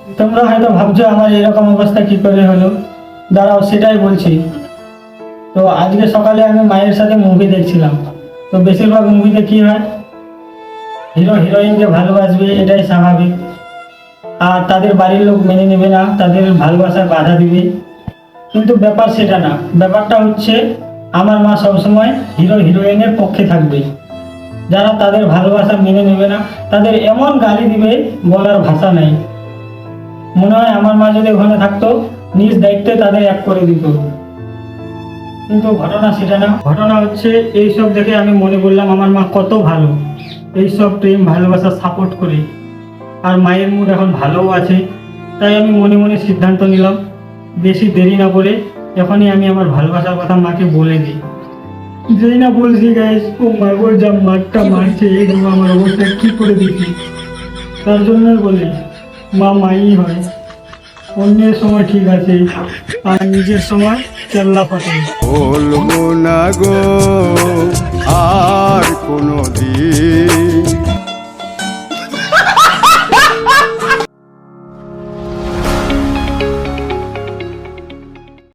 তোমরা হয়তো ভাবছো আমার এরকম অবস্থা কি করে হলো, দাঁড়াও সেটাই বলছি। তো আজকে সকালে আমি মায়ের সাথে মুভি দেখছিলাম। তো বেশিরভাগ মুভিতে কি হয়, হিরো হিরোইনকে ভালোবাসবে, এটাই স্বাভাবিক। আর তাদের বাড়ির লোক মেনে নেবে না, তাদের ভালোবাসার বাধা দিবে। কিন্তু ব্যাপার সেটা না, ব্যাপারটা হচ্ছে আমার মা সবসময় হিরো হিরোইনের পক্ষে থাকবে। যারা তাদের ভালোবাসা মেনে নেবে না, তাদের এমন গালি দিবে বলার ভাষা নেই। মনে হয় আমার মা যদি ওখানে থাকতো, নিজ দায়িত্বে তাদের এক করে দিত। কিন্তু ঘটনা সেটা না, ঘটনা হচ্ছে এইসব দেখে আমি মনে করলাম আমার মা কত ভালো, এইসব প্রেম ভালোবাসা সাপোর্ট করে। আর মায়ের মুড এখন ভালোও আছে। তাই আমি মনে মনে সিদ্ধান্ত নিলাম, বেশি দেরি না করে এখনই আমি আমার ভালোবাসার কথা মাকে বলে দিই। যেই না বলছি গাইস, ও মাগো যা মারটা মারছে, এই দেখো আমার অবস্থা কি করে দিচ্ছি। তার জন্যই বলি, মা মাই হয়। অন্যের সময় ঠিক আছে, আর নিজের সময় চেল্লা ফাটে। বলবো না গো আর কোনো দিন